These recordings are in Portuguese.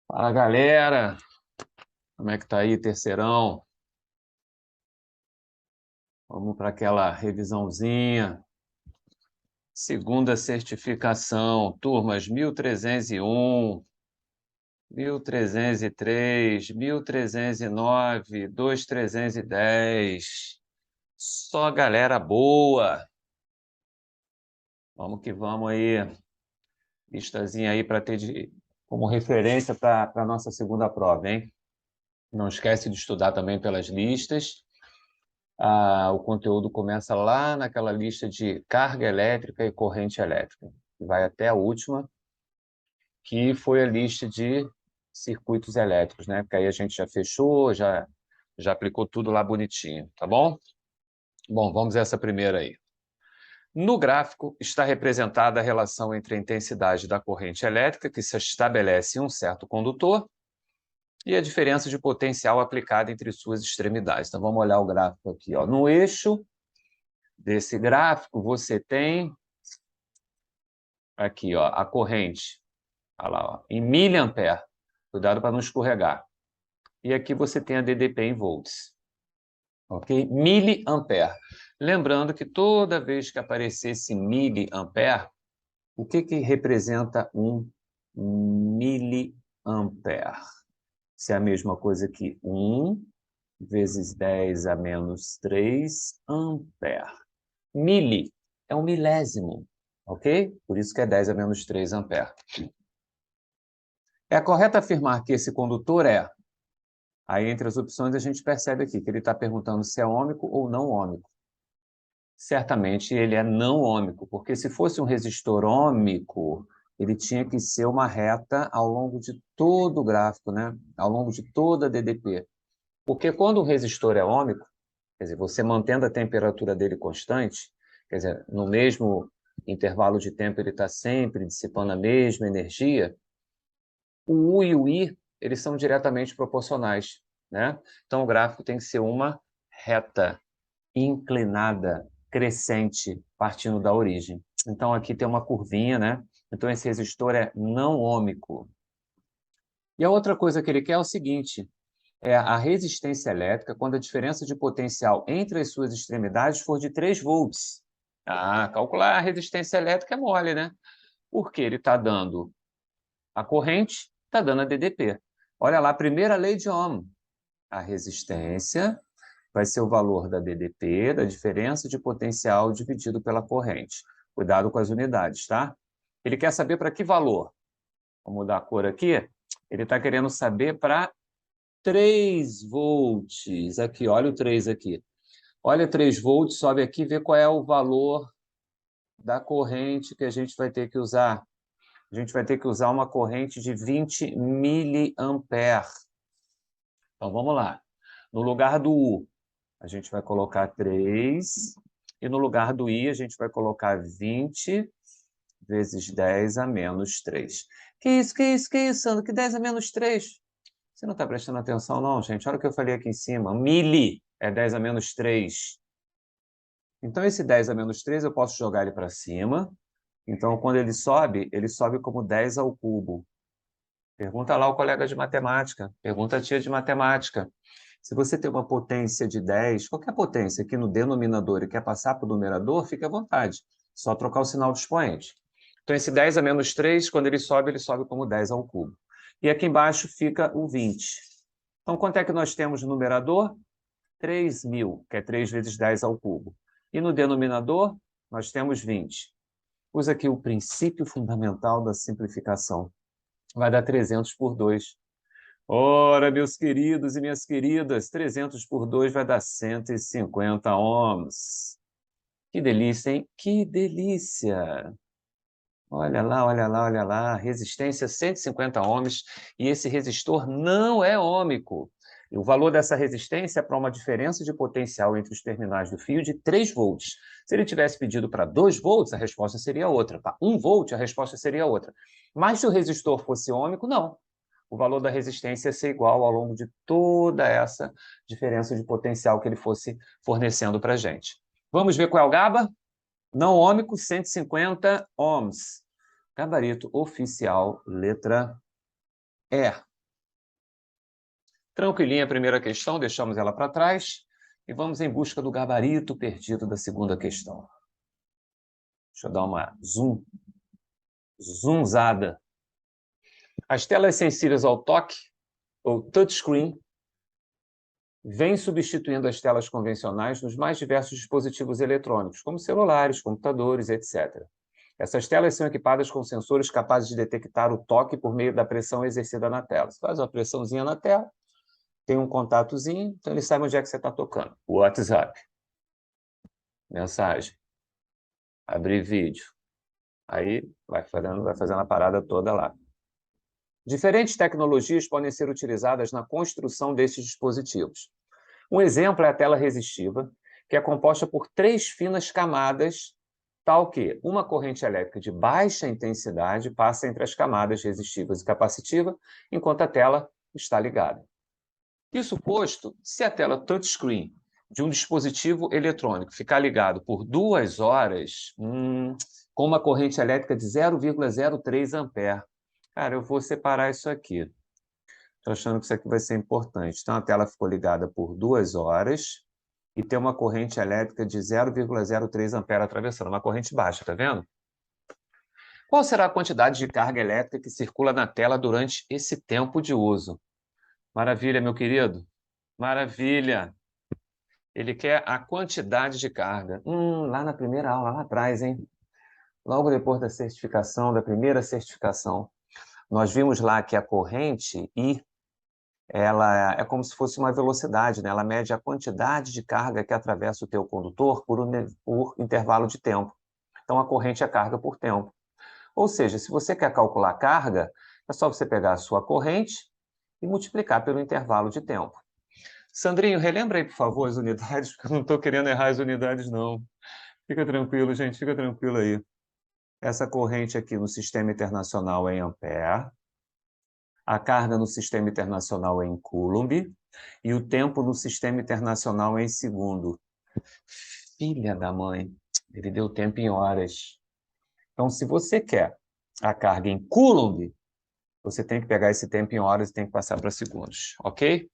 Fala, galera! Como é que tá aí, terceirão? Vamos para aquela revisãozinha. Segunda certificação, turmas 1301, 1303, 1309, 2310. Só galera boa. Vamos que vamos aí. Listazinha aí para ter como referência para a nossa segunda prova, hein? Não esquece de estudar também pelas listas. O conteúdo começa lá naquela lista de carga elétrica e corrente elétrica, e vai até a última, que foi a lista de circuitos elétricos, né? Porque aí a gente já fechou, já aplicou tudo lá bonitinho, tá bom? Bom, vamos a essa primeira aí. No gráfico está representada a relação entre a intensidade da corrente elétrica, que se estabelece em um certo condutor, e a diferença de potencial aplicada entre suas extremidades. Então, vamos olhar o gráfico aqui, ó. No eixo desse gráfico, você tem aqui, ó, a corrente, olha lá, ó, em miliampere. Cuidado para não escorregar. E aqui você tem a DDP em volts. Ok? Miliampere. Lembrando que toda vez que aparecesse miliampere, o que representa um miliampere? Se é a mesma coisa que 1 vezes 10 a menos 3 ampere. Mili é um milésimo, ok? Por isso que é 10 a menos 3 ampere. É correto afirmar que esse condutor é... Aí, entre as opções, a gente percebe aqui que ele está perguntando se é ômico ou não ômico. Certamente ele é não ômico, porque se fosse um resistor ômico, ele tinha que ser uma reta ao longo de todo o gráfico, né? Ao longo de toda a DDP. Porque quando um resistor é ômico, quer dizer, você mantendo a temperatura dele constante, quer dizer, no mesmo intervalo de tempo ele está sempre dissipando a mesma energia, o U e o I, eles são diretamente proporcionais, né? Então, o gráfico tem que ser uma reta, inclinada, crescente, partindo da origem. Então, aqui tem uma curvinha, né? Então, esse resistor é não ômico. E a outra coisa que ele quer é o seguinte, é a resistência elétrica quando a diferença de potencial entre as suas extremidades for de 3 volts. Calcular a resistência elétrica é mole, né? Porque ele está dando a corrente, está dando a DDP. Olha lá, a primeira lei de Ohm. A resistência vai ser o valor da DDP, da diferença de potencial dividido pela corrente. Cuidado com as unidades, tá? Ele quer saber para que valor? Vou mudar a cor aqui. Ele está querendo saber para 3 volts. Aqui, olha o 3 aqui. Olha 3 volts, sobe aqui e vê qual é o valor da corrente que a gente vai ter que usar. A gente vai ter que usar uma corrente de 20 miliampere. Então, vamos lá. No lugar do U, a gente vai colocar 3. E no lugar do I, a gente vai colocar 20 vezes 10 a menos 3. Que isso, Sandro? Que 10 a menos 3? Você não está prestando atenção, não, gente? Olha o que eu falei aqui em cima. Mili é 10 a menos 3. Então, esse 10 a menos 3, eu posso jogar ele para cima. Então, quando ele sobe como 10 ao cubo. Pergunta lá o colega de matemática. Pergunta a tia de matemática. Se você tem uma potência de 10, qualquer potência aqui no denominador e quer passar para o numerador, fique à vontade. Só trocar o sinal do expoente. Então, esse 10 a menos 3, quando ele sobe como 10 ao cubo. E aqui embaixo fica o 20. Então, quanto é que nós temos no numerador? 3.000, que é 3 vezes 10 ao cubo. E no denominador, nós temos 20. Usa aqui o princípio fundamental da simplificação. Vai dar 300 por 2. Ora, meus queridos e minhas queridas, 300 por 2 vai dar 150 ohms. Que delícia, hein? Que delícia! Olha lá, olha lá, olha lá. Resistência 150 ohms. E esse resistor não é ômico. E o valor dessa resistência é para uma diferença de potencial entre os terminais do fio de 3 volts. Se ele tivesse pedido para 2 volts, a resposta seria outra. Para 1 volt, a resposta seria outra. Mas se o resistor fosse ômico, não. O valor da resistência ia ser igual ao longo de toda essa diferença de potencial que ele fosse fornecendo para a gente. Vamos ver qual é o GABA? Não ôhmico, 150 ohms. Gabarito oficial, letra E. Tranquilinha a primeira questão, deixamos ela para trás e vamos em busca do gabarito perdido da segunda questão. Deixa eu dar uma zoomzada. As telas sensíveis ao toque, ou touchscreen, vêm substituindo as telas convencionais nos mais diversos dispositivos eletrônicos, como celulares, computadores, etc. Essas telas são equipadas com sensores capazes de detectar o toque por meio da pressão exercida na tela. Você faz uma pressãozinha na tela, tem um contatozinho, então ele sabe onde é que você está tocando. WhatsApp. Mensagem. Abrir vídeo. Aí vai fazendo a parada toda lá. Diferentes tecnologias podem ser utilizadas na construção desses dispositivos. Um exemplo é a tela resistiva, que é composta por 3 finas camadas, tal que uma corrente elétrica de baixa intensidade passa entre as camadas resistivas e capacitiva, enquanto a tela está ligada. Isso posto, se a tela touchscreen de um dispositivo eletrônico ficar ligado por 2 horas, com uma corrente elétrica de 0,03 ampere, cara, eu vou separar isso aqui. Estou achando que isso aqui vai ser importante. Então, a tela ficou ligada por 2 horas e tem uma corrente elétrica de 0,03 ampere atravessando, uma corrente baixa, tá vendo? Qual será a quantidade de carga elétrica que circula na tela durante esse tempo de uso? Maravilha, meu querido. Maravilha. Ele quer a quantidade de carga. Lá na primeira aula, lá atrás, hein? Logo depois da certificação, da primeira certificação, nós vimos lá que a corrente I, ela é como se fosse uma velocidade, né? Ela mede a quantidade de carga que atravessa o teu condutor por intervalo de tempo. Então, a corrente é carga por tempo. Ou seja, se você quer calcular a carga, é só você pegar a sua corrente e multiplicar pelo intervalo de tempo. Sandrinho, relembra aí, por favor, as unidades, porque eu não estou querendo errar as unidades, não. Fica tranquilo, gente, fica tranquilo aí. Essa corrente aqui no sistema internacional é em ampere, a carga no sistema internacional é em coulomb e o tempo no sistema internacional é em segundo. Filha da mãe, ele deu tempo em horas. Então, se você quer a carga em coulomb, você tem que pegar esse tempo em horas e tem que passar para segundos, ok?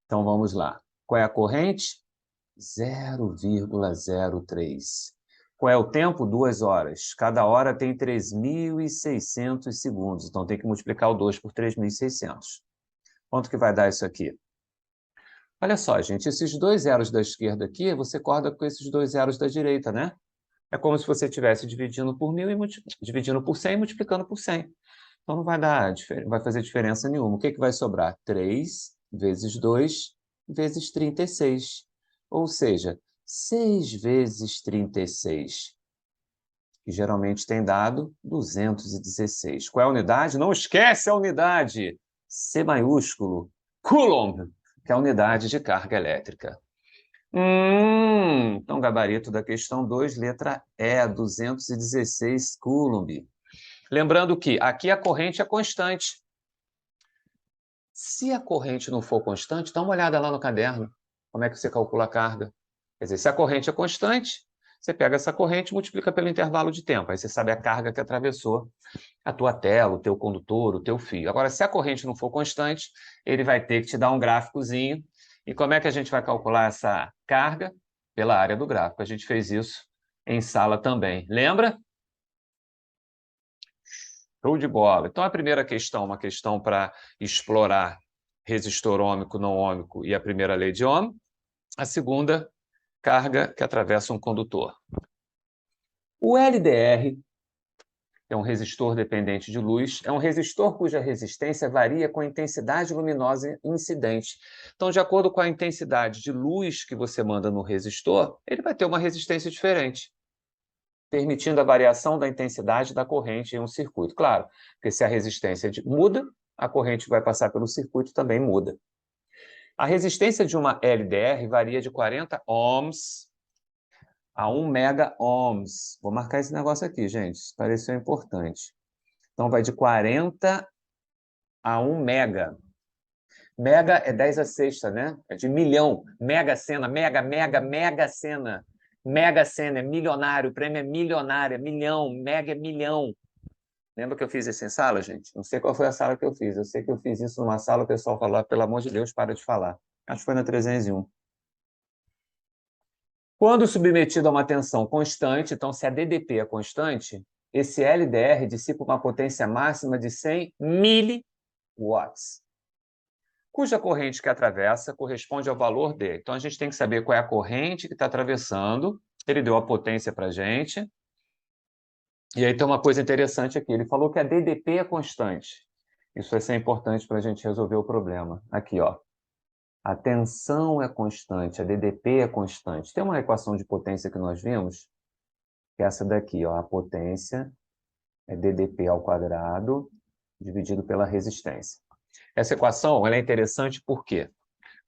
Então, vamos lá. Qual é a corrente? 0,03. Qual é o tempo? 2 horas. Cada hora tem 3.600 segundos. Então, tem que multiplicar o 2 por 3.600. Quanto que vai dar isso aqui? Olha só, gente, esses 2 zeros da esquerda aqui, você corta com esses 2 zeros da direita, né? É como se você estivesse dividindo por 1.000 e dividindo por 100 e multiplicando por 100. Então, não vai fazer diferença nenhuma. O que vai sobrar? 3 vezes 2 vezes 36. Ou seja, 6 vezes 36, que geralmente tem dado 216. Qual é a unidade? Não esquece a unidade! C maiúsculo, Coulomb, que é a unidade de carga elétrica. Então, gabarito da questão 2, letra E, 216 Coulomb. Lembrando que aqui a corrente é constante. Se a corrente não for constante, dá uma olhada lá no caderno. Como é que você calcula a carga? Quer dizer, se a corrente é constante, você pega essa corrente e multiplica pelo intervalo de tempo. Aí você sabe a carga que atravessou a tua tela, o teu condutor, o teu fio. Agora, se a corrente não for constante, ele vai ter que te dar um gráficozinho. E como é que a gente vai calcular essa carga? Pela área do gráfico. A gente fez isso em sala também. Lembra? Show de bola. Então, a primeira questão, uma questão para explorar resistor ôhmico, não ôhmico e a primeira lei de Ohm. A segunda, carga que atravessa um condutor. O LDR é um resistor dependente de luz, é um resistor cuja resistência varia com a intensidade luminosa incidente. Então, de acordo com a intensidade de luz que você manda no resistor, ele vai ter uma resistência diferente, permitindo a variação da intensidade da corrente em um circuito. Claro, porque se a resistência muda, a corrente que vai passar pelo circuito também muda. A resistência de uma LDR varia de 40 ohms a 1 mega-ohms. Vou marcar esse negócio aqui, gente, isso pareceu importante. Então, vai de 40 a 1 mega. Mega é 10 a sexta, né? É de milhão. Mega sena, mega, mega, mega sena. Mega Sena é milionário, prêmio é milionário, é milhão, mega é milhão. Lembra que eu fiz isso em sala, gente? Não sei qual foi a sala que eu fiz. Eu sei que eu fiz isso numa sala, o pessoal falou, pelo amor de Deus, para de falar. Acho que foi na 301. Quando submetido a uma tensão constante, então se a DDP é constante, esse LDR dissipa uma potência máxima de 100 miliwatts, cuja corrente que atravessa corresponde ao valor D. Então a gente tem que saber qual é a corrente que está atravessando. Ele deu a potência para a gente. E aí tem uma coisa interessante aqui. Ele falou que a DDP é constante. Isso vai ser importante para a gente resolver o problema. Aqui, ó. A tensão é constante, a DDP é constante. Tem uma equação de potência que nós vimos, que é essa daqui, ó. A potência é DDP ao quadrado dividido pela resistência. Essa equação ela é interessante porque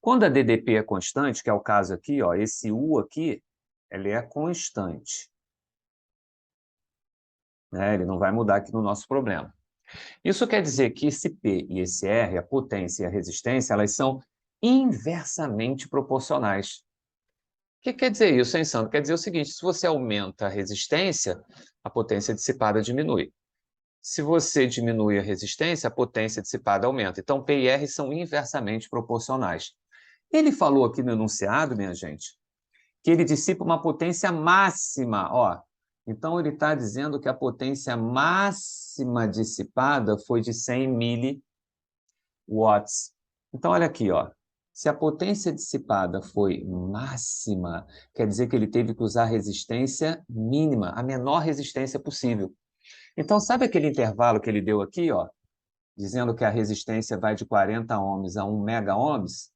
quando a DDP é constante, que é o caso aqui, ó, esse U aqui, ele é constante. Né? Ele não vai mudar aqui no nosso problema. Isso quer dizer que esse P e esse R, a potência e a resistência, elas são inversamente proporcionais. O que quer dizer isso, hein, Sandro? Quer dizer o seguinte, se você aumenta a resistência, a potência dissipada diminui. Se você diminui a resistência, a potência dissipada aumenta. Então, P e R são inversamente proporcionais. Ele falou aqui no enunciado, minha gente, que ele dissipa uma potência máxima. Ó, então, ele está dizendo que a potência máxima dissipada foi de 100 miliwatts. Então, olha aqui, ó. Se a potência dissipada foi máxima, quer dizer que ele teve que usar resistência mínima, a menor resistência possível. Então, sabe aquele intervalo que ele deu aqui, ó, dizendo que a resistência vai de 40 ohms a 1 mega-ohms?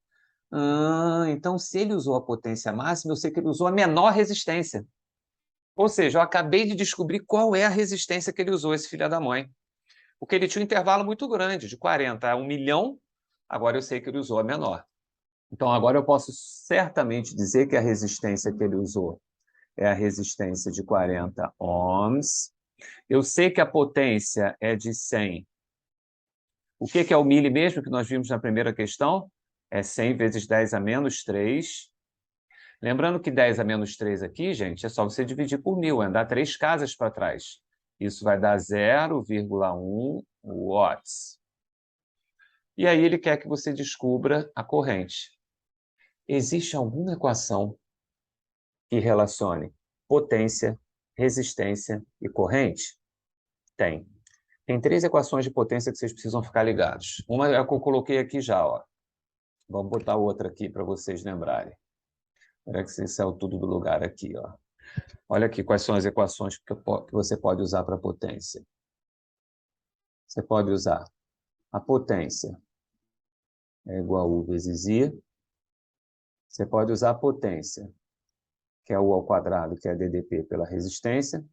Então, se ele usou a potência máxima, eu sei que ele usou a menor resistência. Ou seja, eu acabei de descobrir qual é a resistência que ele usou, esse filho da mãe. Porque ele tinha um intervalo muito grande, de 40 a 1 milhão, agora eu sei que ele usou a menor. Então, agora eu posso certamente dizer que a resistência que ele usou é a resistência de 40 ohms. Eu sei que a potência é de 100. O que é o milli mesmo que nós vimos na primeira questão? É 100 vezes 10 a menos 3. Lembrando que 10 a menos 3 aqui, gente, é só você dividir por 1000, é andar 3 casas para trás. Isso vai dar 0,1 watts. E aí ele quer que você descubra a corrente. Existe alguma equação que relacione potência, resistência e corrente? Tem. Tem 3 equações de potência que vocês precisam ficar ligados. Uma é a que eu coloquei aqui já, ó. Vamos botar outra aqui para vocês lembrarem. Olha que você saiu tudo do lugar aqui, ó. Olha aqui quais são as equações que você pode usar para potência. Você pode usar a potência é igual a U vezes I. Você pode usar a potência, que é U ao quadrado, que é DDP pela resistência.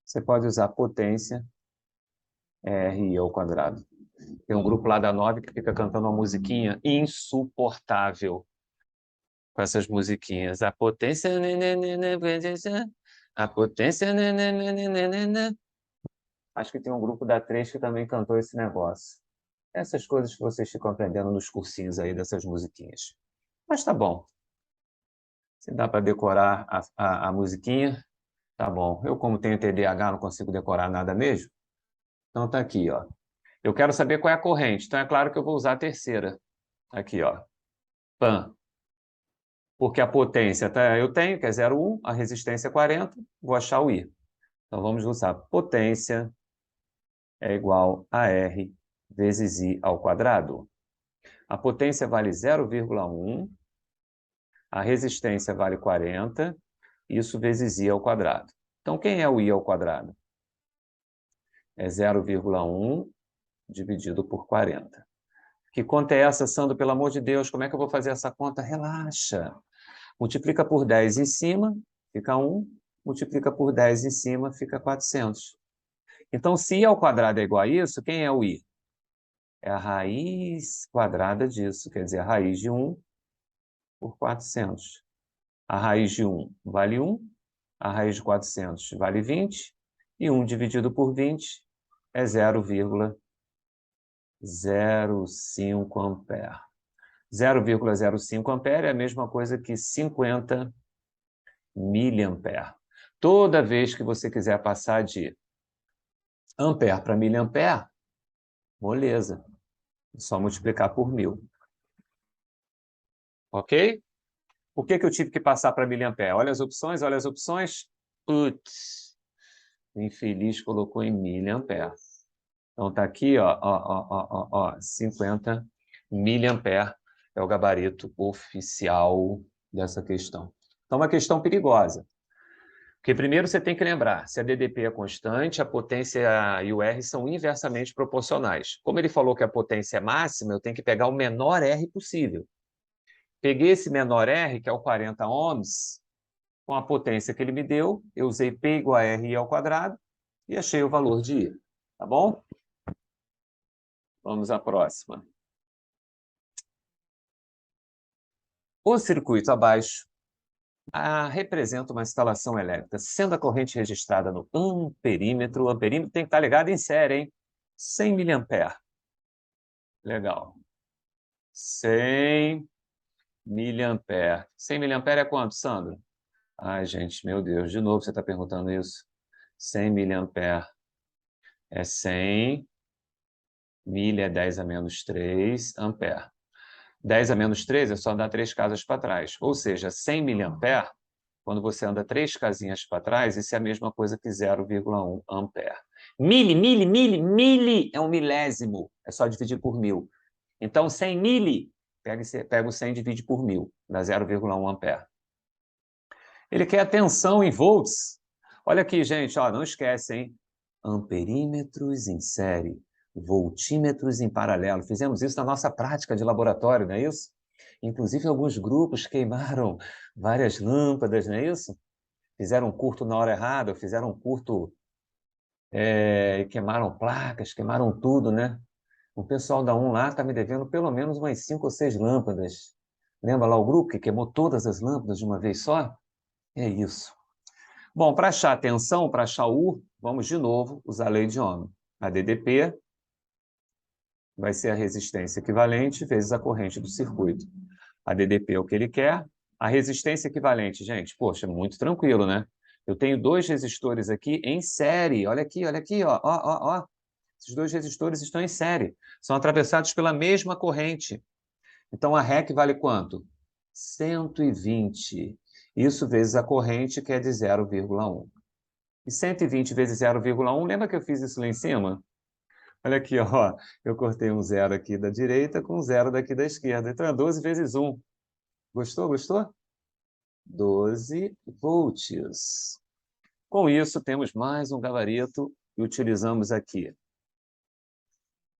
Você pode usar a potência RI ao quadrado. Tem um grupo lá da 9 que fica cantando uma musiquinha insuportável com essas musiquinhas. A potência... A potência... Acho que tem um grupo da 3 que também cantou esse negócio. Essas coisas que vocês ficam aprendendo nos cursinhos aí dessas musiquinhas. Mas tá bom. Se dá para decorar a musiquinha, tá bom. Eu, como tenho TDAH, não consigo decorar nada mesmo. Então tá aqui, ó. Eu quero saber qual é a corrente. Então é claro que eu vou usar a terceira. Aqui, ó. PAN. Porque a potência eu tenho, que é 0,1, a resistência é 40, vou achar o I. Então vamos usar potência é igual a R vezes I ao quadrado. A potência vale 0,1, a resistência vale 40, isso vezes I ao quadrado. Então, quem é o I ao quadrado? É 0,1 dividido por 40. Que conta é essa, Sandro? Pelo amor de Deus, como é que eu vou fazer essa conta? Relaxa. Multiplica por 10 em cima, fica 1. Multiplica por 10 em cima, fica 400. Então, se I ao quadrado é igual a isso, quem é o I? É a raiz quadrada disso, quer dizer, a raiz de 1 por 400. A raiz de 1 vale 1, a raiz de 400 vale 20, e 1 dividido por 20 é 0,05 ampere. 0,05 ampere é a mesma coisa que 50 miliampere. Toda vez que você quiser passar de ampere para miliampere, moleza. É só multiplicar por 1000. Ok? Por que eu tive que passar para miliampere? Olha as opções, olha as opções. Putz, o infeliz colocou em miliampere. Então está aqui, ó, 50 miliampere é o gabarito oficial dessa questão. Então, uma questão perigosa. Porque primeiro você tem que lembrar, se a DDP é constante, a potência e o R são inversamente proporcionais. Como ele falou que a potência é máxima, eu tenho que pegar o menor R possível. Peguei esse menor R, que é o 40 ohms, com a potência que ele me deu, eu usei P igual a RI ao quadrado e achei o valor de I. Tá bom? Vamos à próxima. O circuito abaixo representa uma instalação elétrica, sendo a corrente registrada no amperímetro. O amperímetro tem que estar ligado em série, hein? 100 miliampere. Legal. 100 miliampere. 100 miliampere é quanto, Sandro? Ai, gente, meu Deus, de novo você está perguntando isso. 100 miliampere é 100, milha é 10 a menos 3, ampere. 10 a menos 3 é só andar 3 casas para trás. Ou seja, 100 miliampere, quando você anda 3 casinhas para trás, isso é a mesma coisa que 0,1 ampere. Mili é um milésimo. É só dividir por 1000. Então, 100 mili, pega o 100 e divide por 1000, dá 0,1 ampere. Ele quer a tensão em volts. Olha aqui, gente, ó, não esquece, hein? Amperímetros em série, voltímetros em paralelo. Fizemos isso na nossa prática de laboratório, não é isso? Inclusive, alguns grupos queimaram várias lâmpadas, não é isso? Fizeram um curto na hora errada, fizeram um curto e queimaram placas, queimaram tudo, né? O pessoal da lá está me devendo pelo menos umas 5 ou 6 lâmpadas. Lembra lá o grupo que queimou todas as lâmpadas de uma vez só? É isso. Bom, para achar a tensão, para achar o U, vamos de novo usar a lei de Ohm. A DDP vai ser a resistência equivalente vezes a corrente do circuito. A DDP é o que ele quer. A resistência equivalente, gente, poxa, muito tranquilo, né? Eu tenho 2 resistores aqui em série. Olha aqui, ó. Esses 2 resistores estão em série. São atravessados pela mesma corrente. Então, a REC vale quanto? 120. Isso vezes a corrente, que é de 0,1. E 120 vezes 0,1, lembra que eu fiz isso lá em cima? Olha aqui, ó, eu cortei um 0 aqui da direita com um 0 daqui da esquerda. Então, é 12 vezes 1. Gostou? Gostou? 12 volts. Com isso, temos mais um gabarito e utilizamos aqui.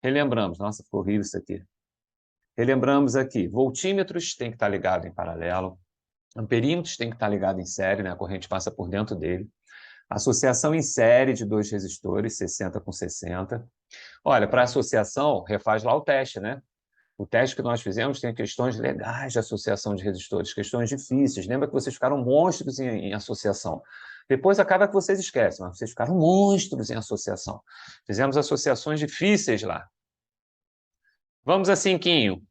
Relembramos. Nossa, ficou horrível isso aqui. Relembramos aqui. Voltímetros tem que estar ligado em paralelo. Amperímetros tem que estar ligado em série, né? A corrente passa por dentro dele. Associação em série de 2 resistores, 60 com 60. Olha, para associação, refaz lá o teste, né? O teste que nós fizemos tem questões legais de associação de resistores, questões difíceis. Lembra que vocês ficaram monstros em associação. Depois acaba que vocês esquecem, mas vocês ficaram monstros em associação. Fizemos associações difíceis lá. Vamos a cinquinho.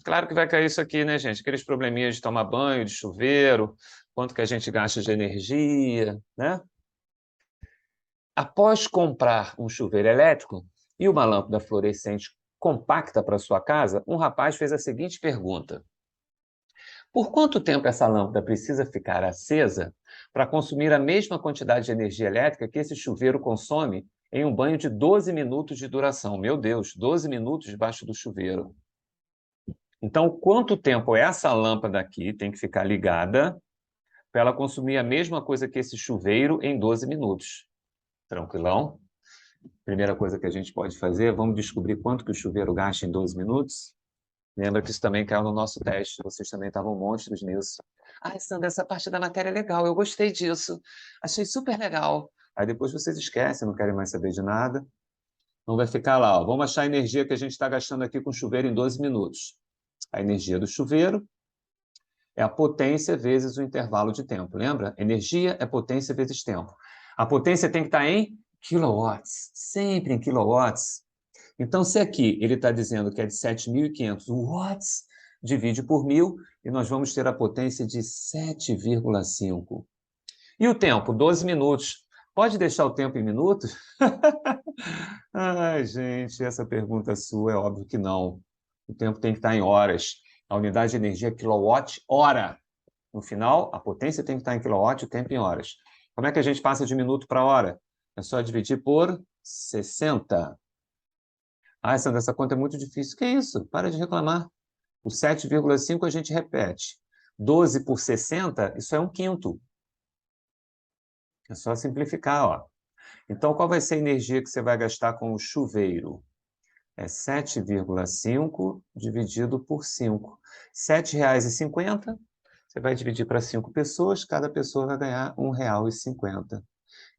Claro que vai cair isso aqui, né, gente? Aqueles probleminhas de tomar banho, de chuveiro, quanto que a gente gasta de energia, né? Após comprar um chuveiro elétrico e uma lâmpada fluorescente compacta para sua casa, um rapaz fez a seguinte pergunta: por quanto tempo essa lâmpada precisa ficar acesa para consumir a mesma quantidade de energia elétrica que esse chuveiro consome em um banho de 12 minutos de duração? Meu Deus, 12 minutos debaixo do chuveiro. Então, quanto tempo essa lâmpada aqui tem que ficar ligada para ela consumir a mesma coisa que esse chuveiro em 12 minutos? Tranquilão? Primeira coisa que a gente pode fazer, vamos descobrir quanto que o chuveiro gasta em 12 minutos? Lembra que isso também caiu no nosso teste, vocês também estavam monstros nisso. Ah, Sandra, essa parte da matéria é legal, eu gostei disso, achei super legal. Aí depois vocês esquecem, não querem mais saber de nada. Então vai ficar lá, ó. Vamos achar a energia que a gente está gastando aqui com o chuveiro em 12 minutos. A energia do chuveiro é a potência vezes o intervalo de tempo, lembra? Energia é potência vezes tempo. A potência tem que estar em quilowatts, sempre em quilowatts. Então, se aqui ele está dizendo que é de 7.500 watts, divide por 1.000 e nós vamos ter a potência de 7,5. E o tempo? 12 minutos. Pode deixar o tempo em minutos? Ai, gente, essa pergunta sua é óbvio que não. O tempo tem que estar em horas. A unidade de energia é quilowatt-hora. No final, a potência tem que estar em quilowatt, o tempo em horas. Como é que a gente passa de minuto para hora? É só dividir por 60. Ah, Sandra, essa conta é muito difícil. Que isso? Para de reclamar. O 7,5 a gente repete. 12 por 60, isso é 1/5. É só simplificar, ó. Então, qual vai ser a energia que você vai gastar com o chuveiro? É 7,5 dividido por 5. R$ 7,50. Você vai dividir para 5 pessoas, cada pessoa vai ganhar R$ 1,50.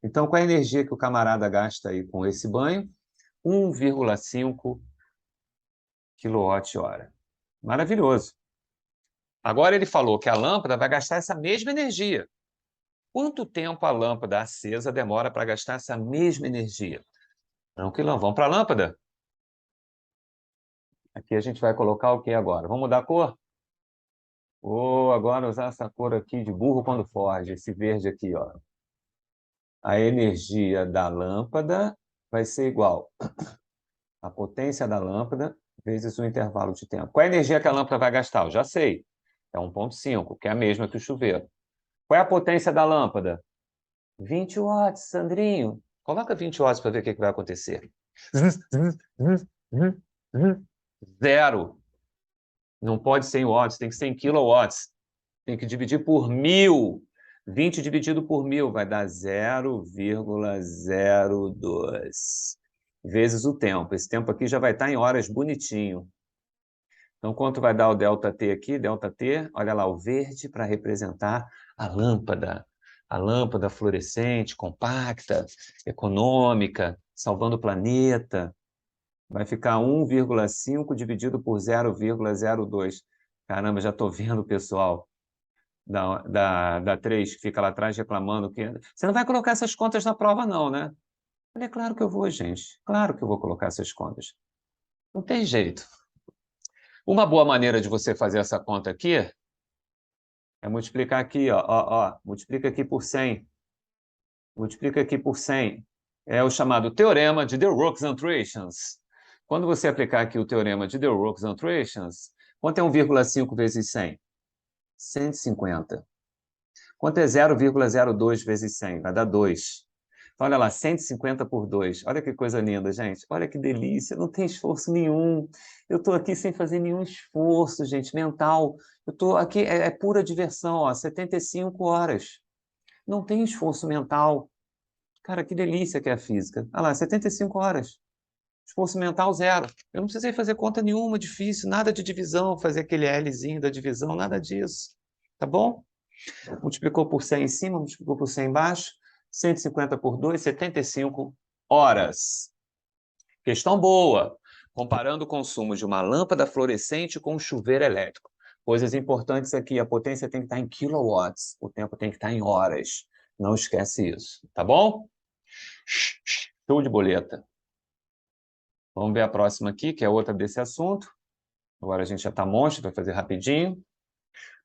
Então, qual é a energia que o camarada gasta aí com esse banho? 1,5 kWh. Maravilhoso. Agora ele falou que a lâmpada vai gastar essa mesma energia. Quanto tempo a lâmpada acesa demora para gastar essa mesma energia? Tranquilão, vamos para a lâmpada? Aqui a gente vai colocar o que agora? Vamos mudar a cor? Vou agora usar essa cor aqui de burro quando foge, esse verde aqui, ó. A energia da lâmpada vai ser igual a potência da lâmpada vezes o intervalo de tempo. Qual é a energia que a lâmpada vai gastar? Eu já sei. É 1,5, que é a mesma que o chuveiro. Qual é a potência da lâmpada? 20 watts, Sandrinho. Coloca 20 watts para ver o que vai acontecer. Zero. Não pode ser em watts, tem que ser em kilowatts. Tem que dividir por 1.000. 20 dividido por 1.000 vai dar 0,02 vezes o tempo. Esse tempo aqui já vai estar em horas bonitinho. Então, quanto vai dar o ΔT aqui? ΔT, olha lá, o verde para representar a lâmpada. A lâmpada fluorescente, compacta, econômica, salvando o planeta. Vai ficar 1,5 dividido por 0,02. Caramba, já estou vendo o pessoal da 3 que fica lá atrás reclamando que... Você não vai colocar essas contas na prova não, né? É claro que eu vou, gente. Claro que eu vou colocar essas contas. Não tem jeito. Uma boa maneira de você fazer essa conta aqui é multiplicar aqui, ó, multiplica aqui por 100. Multiplica aqui por 100. É o chamado Teorema de De-Roux-Antrations. Quando você aplicar aqui o Teorema de De-Roux-Antrations, quanto é 1,5 vezes 100? 150. Quanto é 0,02 vezes 100? Vai dar 2. Então, olha lá, 150 por 2. Olha que coisa linda, gente. Olha que delícia, não tem esforço nenhum. Eu estou aqui sem fazer nenhum esforço, gente, mental. Eu estou aqui, é pura diversão, ó, 75 horas. Não tem esforço mental. Cara, que delícia que é a física. Olha lá, 75 horas. Esforço mental zero. Eu não precisei fazer conta nenhuma difícil, nada de divisão, fazer aquele Lzinho da divisão, nada disso. Tá bom? Multiplicou por 100 em cima, multiplicou por 100 embaixo. 150 por 2, 75 horas. Questão boa. Comparando o consumo de uma lâmpada fluorescente com um chuveiro elétrico. Coisas importantes aqui. A potência tem que estar em kilowatts. O tempo tem que estar em horas. Não esquece isso. Tá bom? Show de boleta. Vamos ver a próxima aqui, que é outra desse assunto. Agora a gente já está monstro, vai fazer rapidinho.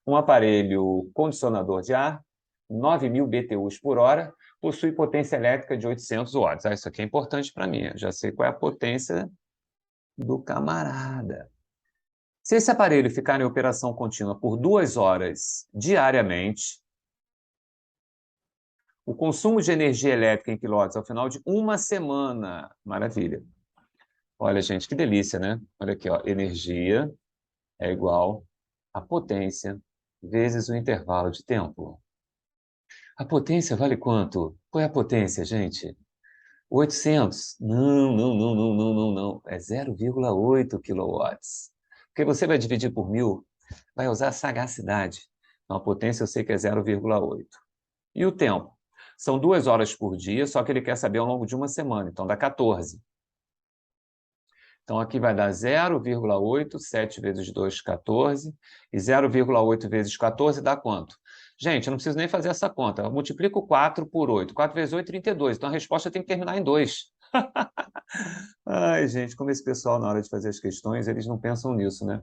Um aparelho condicionador de ar, 9.000 BTUs por hora, possui potência elétrica de 800 watts. Isso aqui é importante para mim, eu já sei qual é a potência do camarada. Se esse aparelho ficar em operação contínua por 2 horas diariamente, o consumo de energia elétrica em quilowatts ao final de uma semana. Maravilha. Olha, gente, que delícia, né? Olha aqui, ó, energia é igual a potência vezes o intervalo de tempo. A potência vale quanto? Qual é a potência, gente? 800? Não, não, não, não, não, não, não. É 0,8 quilowatts. Porque você vai dividir por 1.000, vai usar sagacidade. Então, a potência eu sei que é 0,8. E o tempo? São 2 horas por dia, só que ele quer saber ao longo de uma semana. Então, dá 14. Então, aqui vai dar 0,8, 7 vezes 2, 14. E 0,8 vezes 14 dá quanto? Gente, eu não preciso nem fazer essa conta. Eu multiplico 4 por 8. 4 vezes 8, 32. Então, a resposta tem que terminar em 2. Ai, gente, como esse pessoal, na hora de fazer as questões, eles não pensam nisso, né?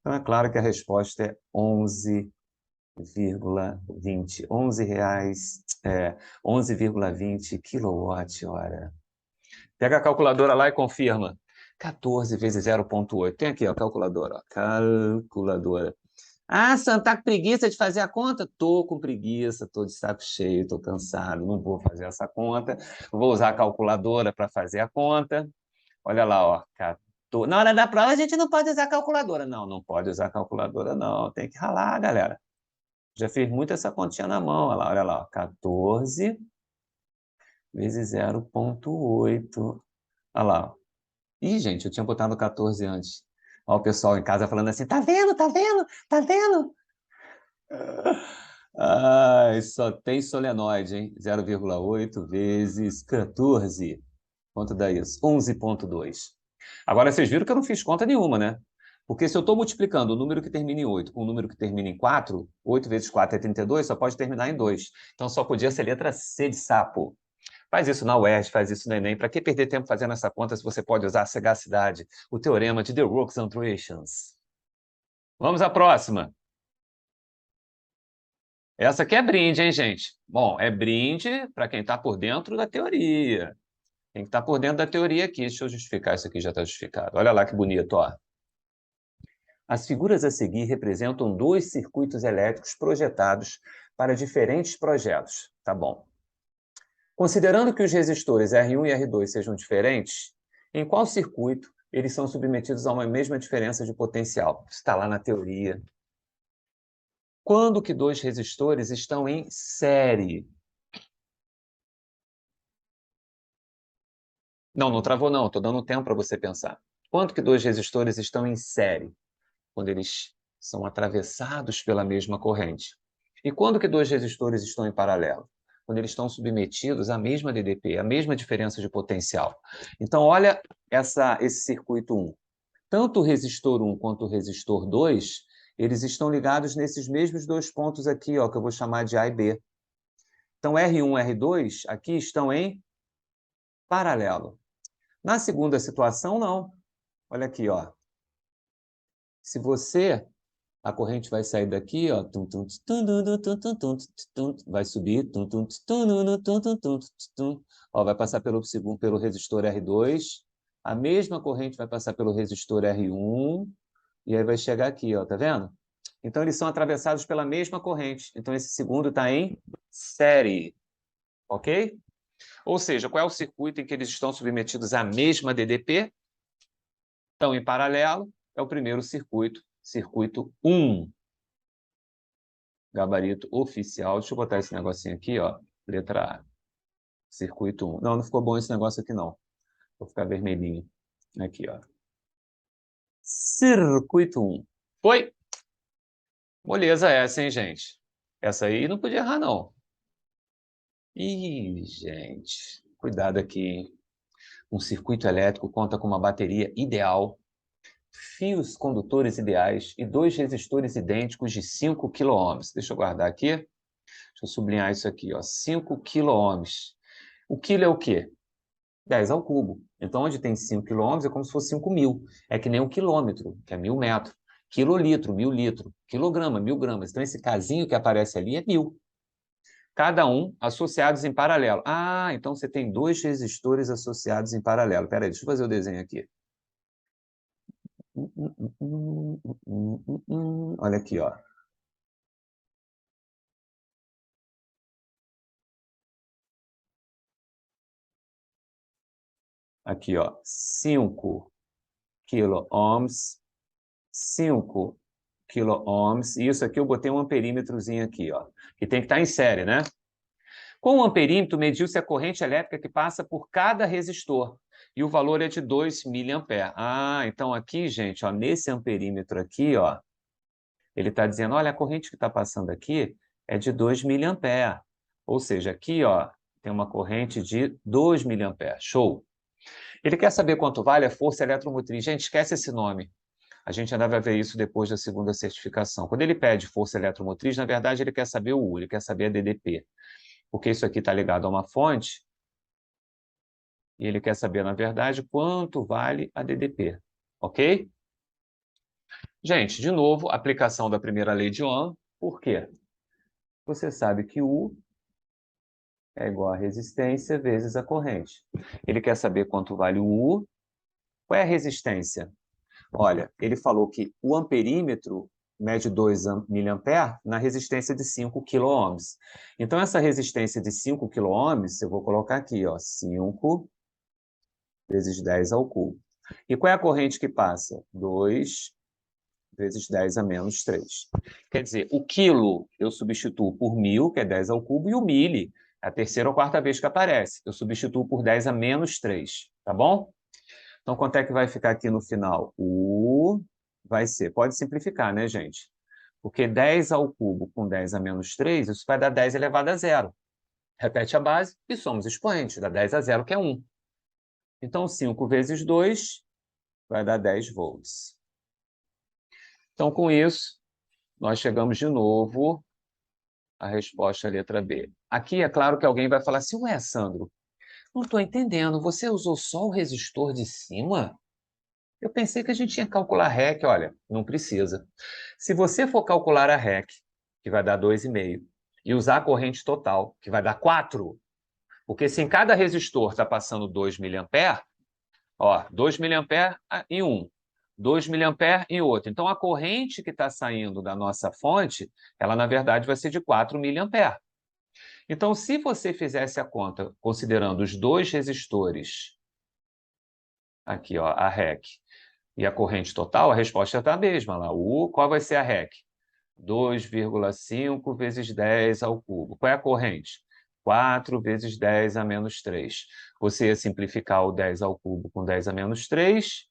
Então, é claro que a resposta é 11,20. 11 reais, 11,20 quilowatt-hora. Pega a calculadora lá e confirma. 14 vezes 0,8. Tem aqui, ó, calculadora. Ó. Calculadora. Ah, Sam, tá com preguiça de fazer a conta? Tô com preguiça, tô de saco cheio, tô cansado, não vou fazer essa conta. Vou usar a calculadora para fazer a conta. Olha lá, ó. Na hora da prova a gente não pode usar a calculadora. Não, não pode usar a calculadora, não. Tem que ralar, galera. Já fiz muito essa continha na mão. Olha lá, ó. 14 vezes 0,8. Olha lá. Ih, gente, eu tinha botado 14 antes. Olha o pessoal em casa falando assim, tá vendo, tá vendo, tá vendo? Ai, só tem solenoide, hein? 0,8 vezes 14. Quanto dá isso? 11,2. Agora, vocês viram que eu não fiz conta nenhuma, né? Porque se eu estou multiplicando o número que termina em 8 com o número que termina em 4, 8 vezes 4 é 32, só pode terminar em 2. Então, só podia ser letra C de sapo. Faz isso na UERJ, faz isso no Enem. Para que perder tempo fazendo essa conta se você pode usar a sagacidade, o teorema de The Rooks and Trations? Vamos à próxima. Essa aqui é brinde, hein, gente? Bom, é brinde para quem está por dentro da teoria. Tem que estar por dentro da teoria aqui. Deixa eu justificar isso aqui, já está justificado. Olha lá que bonito, ó. As figuras a seguir representam dois circuitos elétricos projetados para diferentes projetos. Tá bom. Considerando que os resistores R1 e R2 sejam diferentes, em qual circuito eles são submetidos a uma mesma diferença de potencial? Está lá na teoria. Quando que dois resistores estão em série? Não, não travou não, estou dando tempo para você pensar. Quando que dois resistores estão em série? Quando eles são atravessados pela mesma corrente. E quando que dois resistores estão em paralelo? Quando eles estão submetidos à mesma DDP, à mesma diferença de potencial. Então, olha esse circuito 1. Tanto o resistor 1 quanto o resistor 2, eles estão ligados nesses mesmos dois pontos aqui, ó, que eu vou chamar de A e B. Então, R1 e R2 aqui estão em paralelo. Na segunda situação, não. Olha aqui, ó. Se você a corrente vai sair daqui, ó, vai subir, ó, vai passar pelo resistor R2, a mesma corrente vai passar pelo resistor R1, e aí vai chegar aqui, ó, tá vendo? Então, eles são atravessados pela mesma corrente. Então, esse segundo está em série, ok? Ou seja, qual é o circuito em que eles estão submetidos à mesma DDP? Estão em paralelo, é o primeiro circuito, circuito 1. Gabarito oficial. Deixa eu botar esse negocinho aqui, ó. Letra A. Circuito 1. Não, não ficou bom esse negócio aqui, não. Vou ficar vermelhinho. Aqui, ó. Circuito 1. Foi? Moleza essa, hein, gente? Essa aí não podia errar, não. Ih, gente. Cuidado aqui, hein? Um circuito elétrico conta com uma bateria ideal, fios condutores ideais e dois resistores idênticos de 5 kΩ. Deixa eu guardar aqui. Deixa eu sublinhar isso aqui, ó. 5 kΩ. O quilo é o quê? 10 ao cubo. Então, onde tem 5 quilômetros, é como se fosse 5.000. É que nem um quilômetro, que é 1.000 metros. Quilolitro, 1.000 litros. Quilograma, 1.000 gramas. Então, esse casinho que aparece ali é 1.000. Cada um associados em paralelo. Ah, então você tem dois resistores associados em paralelo. Espera aí, deixa eu fazer o desenho aqui. Olha aqui, ó. Aqui, ó. 5 quilo-ohms, 5 quilo-ohms. E isso aqui eu botei um amperímetrozinho aqui, ó. Que tem que estar em série, né? Com o amperímetro, mediu-se a corrente elétrica que passa por cada resistor. E o valor é de 2 miliamperes. Ah, então aqui, gente, ó, nesse amperímetro aqui, ó, ele está dizendo, olha, a corrente que está passando aqui é de 2 miliamperes. Ou seja, aqui, ó, tem uma corrente de 2 miliamperes. Show! Ele quer saber quanto vale a força eletromotriz. Gente, esquece esse nome. A gente ainda vai ver isso depois da segunda certificação. Quando ele pede força eletromotriz, na verdade, ele quer saber o U, ele quer saber a DDP. Porque isso aqui está ligado a uma fonte E ele quer saber, na verdade, quanto vale a DDP. Ok? Gente, de novo, aplicação da primeira lei de Ohm. Por quê? Você sabe que U é igual a resistência vezes a corrente. Ele quer saber quanto vale o U. Qual é a resistência? Olha, ele falou que o amperímetro mede 2 mA na resistência de 5 kΩ. Então, essa resistência de 5 kΩ, eu vou colocar aqui, ó, 5 vezes 10 ao cubo. E qual é a corrente que passa? 2 vezes 10 a menos 3. Quer dizer, o quilo eu substituo por 1000, que é 10 ao cubo, e o mili, é a terceira ou quarta vez que aparece, eu substituo por 10 a menos 3, tá bom? Então, quanto é que vai ficar aqui no final? O vai ser, pode simplificar, né, gente? Porque 10 ao cubo com 10 a menos 3, isso vai dar 10 elevado a zero. Repete a base e somos expoentes, dá 10 a zero, que é 1. Então, 5 vezes 2 vai dar 10 volts. Então, com isso, nós chegamos de novo à resposta à letra B. Aqui é claro que alguém vai falar assim, ué, Sandro, não estou entendendo, você usou só o resistor de cima? Eu pensei que a gente tinha que calcular REC, olha, não precisa. Se você for calcular a REC, que vai dar 2,5, e usar a corrente total, que vai dar 4, porque se em cada resistor está passando 2 mA, ó, 2 mA em um, 2 mA em outro. Então, a corrente que está saindo da nossa fonte, ela, na verdade, vai ser de 4 mA. Então, se você fizesse a conta considerando os dois resistores, aqui, ó, a REC, e a corrente total, a resposta está a mesma lá. Qual vai ser a REC? 2,5 vezes 10 ao cubo. Qual é a corrente? 4 vezes 10 a menos 3. Você ia simplificar o 10 ao cubo com 10 a menos 3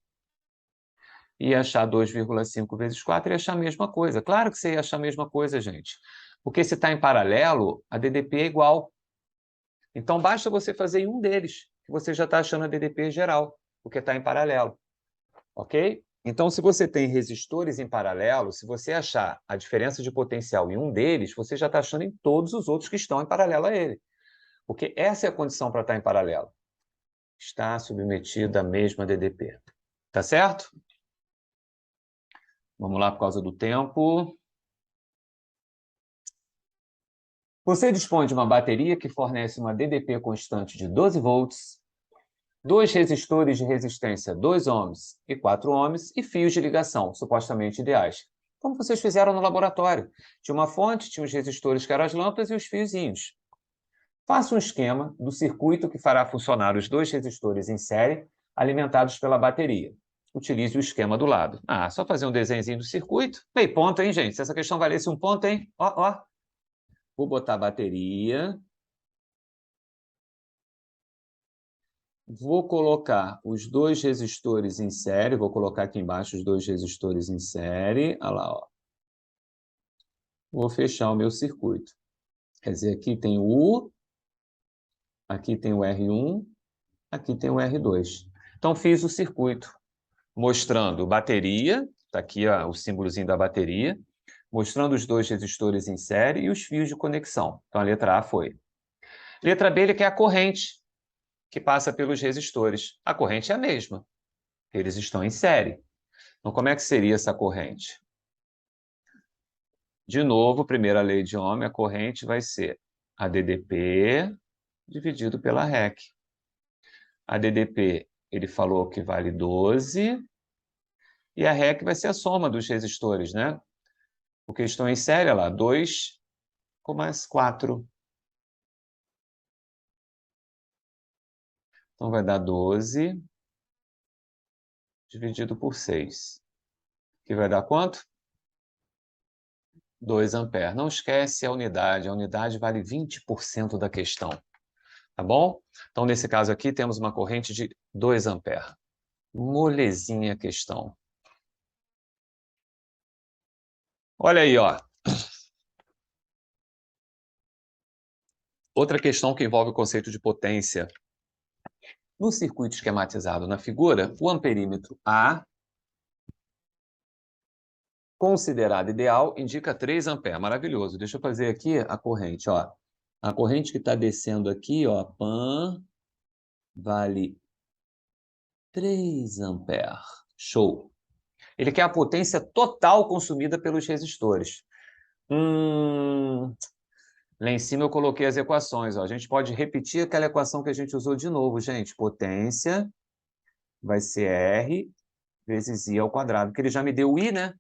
e achar 2,5 vezes 4 e achar a mesma coisa. Claro que você ia achar a mesma coisa, gente. Porque se está em paralelo, a DDP é igual. Então, basta você fazer em um deles, que você já está achando a DDP geral, porque está em paralelo. Ok? Então, se você tem resistores em paralelo, se você achar a diferença de potencial em um deles, você já está achando em todos os outros que estão em paralelo a ele. Porque essa é a condição para estar em paralelo. Está submetida à mesma DDP. Tá certo? Vamos lá por causa do tempo. Você dispõe de uma bateria que fornece uma DDP constante de 12 volts, dois resistores de resistência 2 ohms e 4 ohms e fios de ligação, supostamente ideais. Como vocês fizeram no laboratório. Tinha uma fonte, tinha os resistores que eram as lâmpadas e os fiozinhos. Faça um esquema do circuito que fará funcionar os dois resistores em série, alimentados pela bateria. Utilize o esquema do lado. Ah, só fazer um desenhozinho do circuito. Meio ponto, hein, gente? Se essa questão valesse um ponto, hein? Ó, ó. Vou botar a bateria. Vou colocar os dois resistores em série. Vou colocar aqui embaixo os dois resistores em série. Olha lá, ó. Vou fechar o meu circuito. Quer dizer, aqui tem o U, aqui tem o R1, aqui tem o R2. Então, fiz o circuito mostrando bateria, está aqui ó, o símbolozinho da bateria, mostrando os dois resistores em série e os fios de conexão. Então, a letra A foi. Letra B, ele quer a corrente que passa pelos resistores. A corrente é a mesma, eles estão em série. Então, como é que seria essa corrente? De novo, primeira lei de Ohm, a corrente vai ser a DDP dividido pela REC. A DDP, ele falou que vale 12, e a REC vai ser a soma dos resistores, né? Porque estão em série, olha lá, 2 com mais 4. Então, vai dar 12 dividido por 6. Que vai dar quanto? 2 amperes. Não esquece a unidade vale 20% da questão. Tá bom? Então, nesse caso aqui, temos uma corrente de 2 amperes. Molezinha a questão. Olha aí, ó. Outra questão que envolve o conceito de potência. No circuito esquematizado na figura, o amperímetro A, considerado ideal, indica 3 amperes. Maravilhoso. Deixa eu fazer aqui a corrente, ó. A corrente que está descendo aqui, ó, pan, vale 3 amperes. Show. Ele quer a potência total consumida pelos resistores. Lá em cima eu coloquei as equações. Ó. A gente pode repetir aquela equação que a gente usou de novo, gente. Potência vai ser R vezes I ao quadrado, porque ele já me deu o I, né?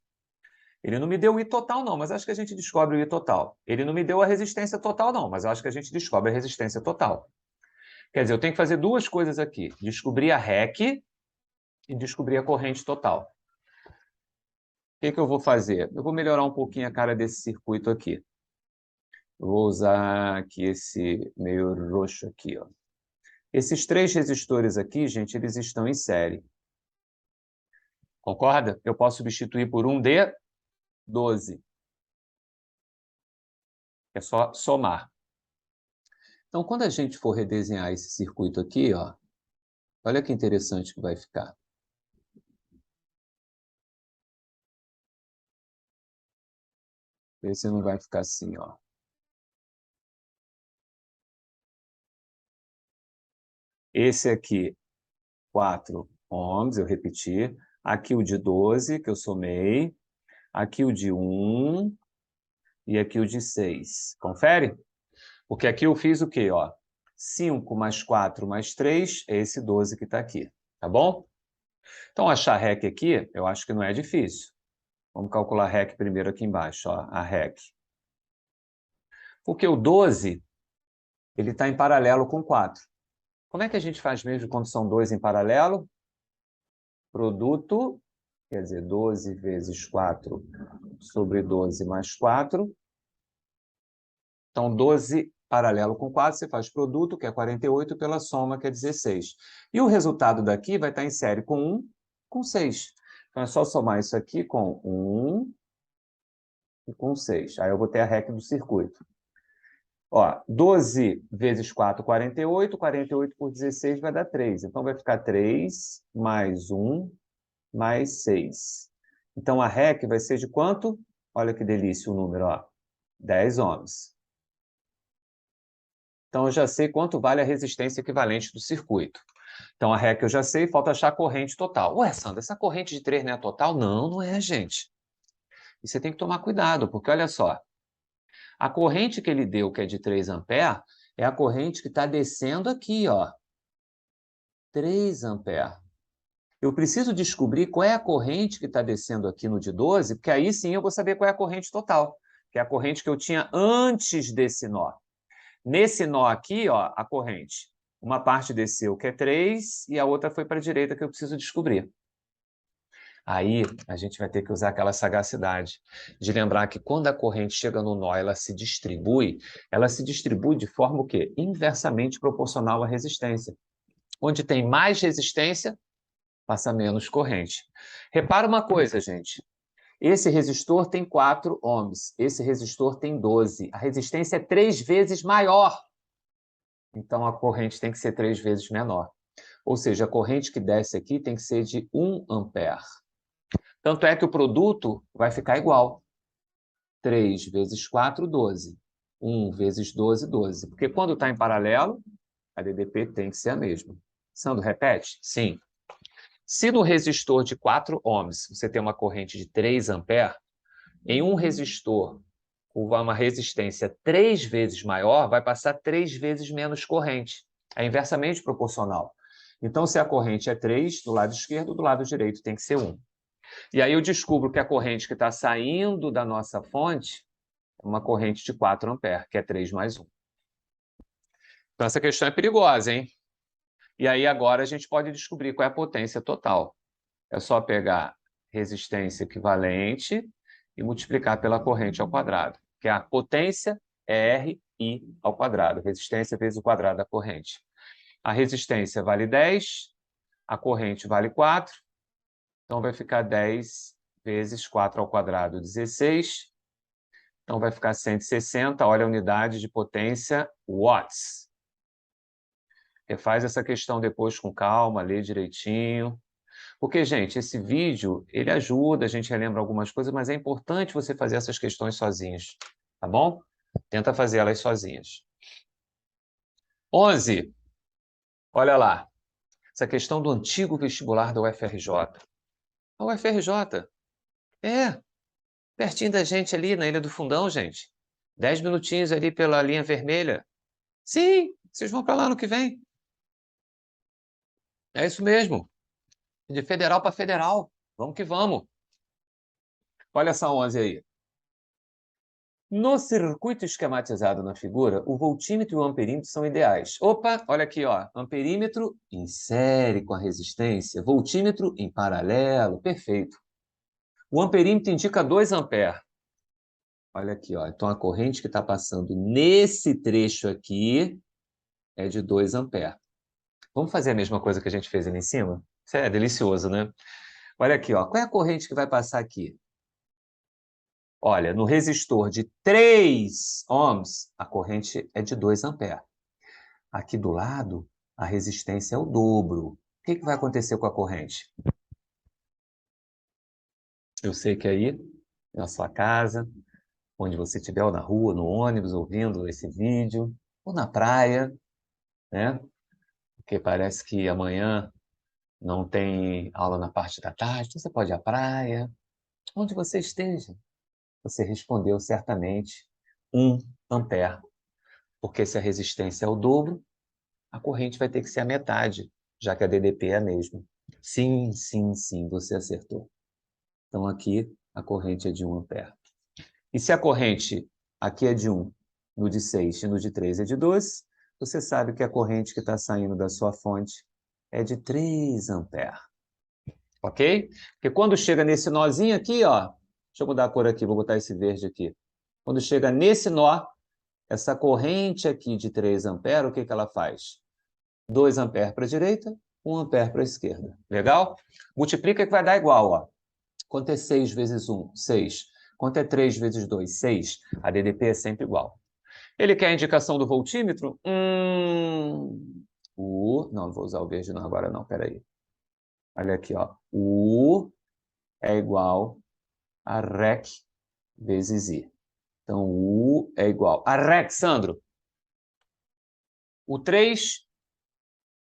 Ele não me deu o I total, não, mas acho que a gente descobre o I total. Ele não me deu a resistência total, não, mas acho que a gente descobre a resistência total. Quer dizer, eu tenho que fazer duas coisas aqui. Descobrir a REC e descobrir a corrente total. O que eu vou fazer? Eu vou melhorar um pouquinho a cara desse circuito aqui. Eu vou usar aqui esse meio roxo aqui, ó. Esses 3 resistores aqui, gente, eles estão em série. Concorda? Eu posso substituir por um de 12. É só somar. Então, quando a gente for redesenhar esse circuito aqui, ó, olha que interessante que vai ficar. Esse não vai ficar assim, ó. Esse aqui, 4 ohms, eu repeti. Aqui o de 12, que eu somei. Aqui o de 1 e aqui o de 6. Confere? Porque aqui eu fiz o quê? Ó? 5 mais 4 mais 3 é esse 12 que está aqui. Tá bom? Então, achar REC aqui, eu acho que não é difícil. Vamos calcular a REC primeiro aqui embaixo, ó, a REC. Porque o 12, ele está em paralelo com 4. Como é que a gente faz mesmo quando são 2 em paralelo? Produto, quer dizer, 12 vezes 4 sobre 12 mais 4. Então, 12 paralelo com 4, você faz produto, que é 48, pela soma, que é 16. E o resultado daqui vai estar em série com 1, com 6. Então, é só somar isso aqui com 1 e com 6. Aí eu vou ter a REC do circuito. Ó, 12 vezes 4, 48. 48 por 16 vai dar 3. Então, vai ficar 3 mais 1 mais 6. Então, a REC vai ser de quanto? Olha que delícia o número, ó. 10 ohms. Então, eu já sei quanto vale a resistência equivalente do circuito. Então, a REC eu já sei, falta achar a corrente total. Ué, Sandra, essa corrente de 3 não é total? Não, não é, gente. E você tem que tomar cuidado, porque olha só. A corrente que ele deu, que é de 3 amperes, é a corrente que está descendo aqui, ó. 3 amperes. Eu preciso descobrir qual é a corrente que está descendo aqui no de 12, porque aí sim eu vou saber qual é a corrente total, que é a corrente que eu tinha antes desse nó. Nesse nó aqui, ó, a corrente. Uma parte desceu, que é 3, e a outra foi para a direita, que eu preciso descobrir. Aí a gente vai ter que usar aquela sagacidade de lembrar que quando a corrente chega no nó, ela se distribui de forma o quê? Inversamente proporcional à resistência. Onde tem mais resistência, passa menos corrente. Repara uma coisa, gente. Esse resistor tem 4 ohms, esse resistor tem 12. A resistência é 3 vezes maior. Então, a corrente tem que ser 3 vezes menor. Ou seja, a corrente que desce aqui tem que ser de 1 ampere. Tanto é que o produto vai ficar igual. 3 vezes 4, 12. 1 vezes 12, 12. Porque quando está em paralelo, a DDP tem que ser a mesma. Sandro, repete? Sim. Se no resistor de 4 ohms você tem uma corrente de 3 amperes, em um resistor com uma resistência 3 vezes maior, vai passar 3 vezes menos corrente. É inversamente proporcional. Então, se a corrente é 3 do lado esquerdo, do lado direito tem que ser 1. E aí eu descubro que a corrente que está saindo da nossa fonte é uma corrente de 4 amperes, que é 3 mais 1. Então, essa questão é perigosa, hein? E aí agora a gente pode descobrir qual é a potência total. É só pegar resistência equivalente e multiplicar pela corrente ao quadrado, que é a potência é RI ao quadrado, resistência vezes o quadrado da corrente. A resistência vale 10, a corrente vale 4, então vai ficar 10 vezes 4 ao quadrado, 16, então vai ficar 160, olha a unidade de potência, watts. Refaz essa questão depois com calma, lê direitinho. Porque, gente, esse vídeo, ele ajuda, a gente relembra algumas coisas, mas é importante você fazer essas questões sozinhos, tá bom? Tenta fazer elas sozinhas. 11. Olha lá, essa questão do antigo vestibular da UFRJ. A UFRJ, pertinho da gente ali na Ilha do Fundão, gente. 10 minutinhos ali pela linha vermelha. Sim, vocês vão para lá no que vem. É isso mesmo. De federal para federal. Vamos que vamos. Olha essa 11 aí. No circuito esquematizado na figura, o voltímetro e o amperímetro são ideais. Opa, olha aqui, ó. Amperímetro em série com a resistência, voltímetro em paralelo, perfeito. O amperímetro indica 2 amperes. Olha aqui, ó. Então a corrente que está passando nesse trecho aqui é de 2 amperes. Vamos fazer a mesma coisa que a gente fez ali em cima? Isso é delicioso, né? Olha aqui, ó. Qual é a corrente que vai passar aqui? Olha, no resistor de 3 ohms, a corrente é de 2 amperes. Aqui do lado, a resistência é o dobro. O que vai acontecer com a corrente? Eu sei que aí, na sua casa, onde você estiver, ou na rua, no ônibus, ouvindo esse vídeo, ou na praia, né? Porque parece que amanhã não tem aula na parte da tarde, então você pode ir à praia, onde você esteja. Você respondeu certamente 1 ampere, porque se a resistência é o dobro, a corrente vai ter que ser a metade, já que a DDP é a mesma. Sim, sim, sim, você acertou. Então, aqui, a corrente é de 1 ampere. E se a corrente aqui é de 1, no de 6 e no de 3 é de 12, você sabe que a corrente que está saindo da sua fonte é de 3 amperes. Ok? Porque quando chega nesse nozinho aqui, ó, deixa eu mudar a cor aqui, vou botar esse verde aqui. Quando chega nesse nó, essa corrente aqui de 3 amperes, o que ela faz? 2 amperes para a direita, 1 ampere para a esquerda. Legal? Multiplica que vai dar igual, ó. Quanto é 6 vezes 1? 6. Quanto é 3 vezes 2? 6. A DDP é sempre igual. Ele quer a indicação do voltímetro? Não vou usar o verde não agora não, peraí. Olha aqui, ó. U é igual a REC vezes I. Então, U é igual a REC, Sandro. O 3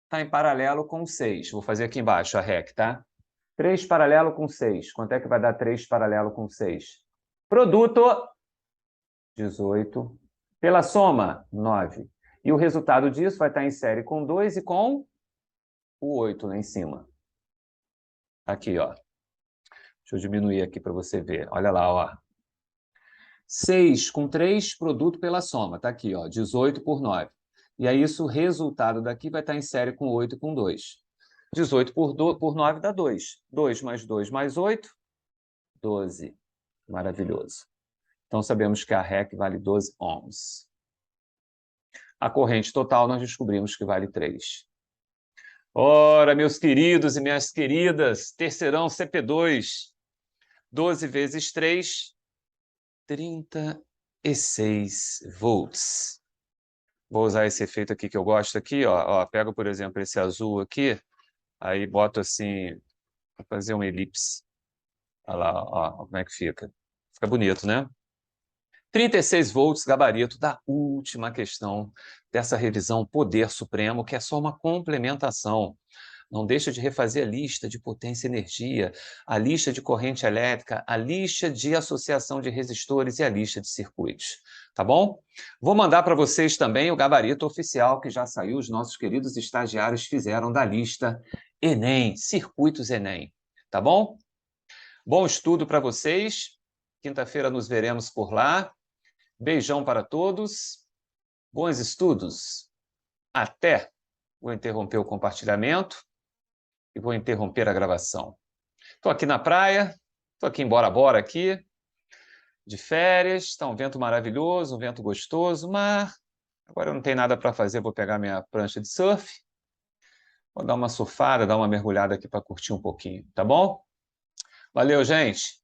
está em paralelo com o 6. Vou fazer aqui embaixo a REC, tá? 3 paralelo com 6. Quanto é que vai dar 3 paralelo com 6? Produto, 18. Pela soma, 9. E o resultado disso vai estar em série com 2 e com o 8 lá em cima. Aqui, ó. Deixa eu diminuir aqui para você ver. Olha lá, ó. 6 com 3, produto pela soma. Está aqui, ó. 18 por 9. E aí, isso, o resultado daqui vai estar em série com 8 e com 2. 18 por 9 dá 2. 2 mais 2 mais 8, 12. Maravilhoso. Então, sabemos que a REC vale 12 ohms. A corrente total nós descobrimos que vale 3. Ora, meus queridos e minhas queridas, terceirão CP2, 12 vezes 3, 36 volts. Vou usar esse efeito aqui que eu gosto aqui, ó. Pego, por exemplo, esse azul aqui, aí boto assim, para fazer uma elipse. Olha lá, ó, como é que fica. Fica bonito, né? 36 volts, gabarito da última questão dessa revisão Poder Supremo, que é só uma complementação. Não deixa de refazer a lista de potência e energia, a lista de corrente elétrica, a lista de associação de resistores e a lista de circuitos. Tá bom? Vou mandar para vocês também o gabarito oficial que já saiu, os nossos queridos estagiários fizeram da lista Enem, Circuitos Enem. Tá bom? Bom estudo para vocês. Quinta-feira nos veremos por lá. Beijão para todos. Bons estudos. Até. Vou interromper o compartilhamento e vou interromper a gravação. Estou aqui na praia, estou aqui em Bora Bora, aqui, de férias, está um vento maravilhoso, um vento gostoso, mas agora eu não tenho nada para fazer, vou pegar minha prancha de surf, vou dar uma surfada, dar uma mergulhada aqui para curtir um pouquinho, tá bom? Valeu, gente!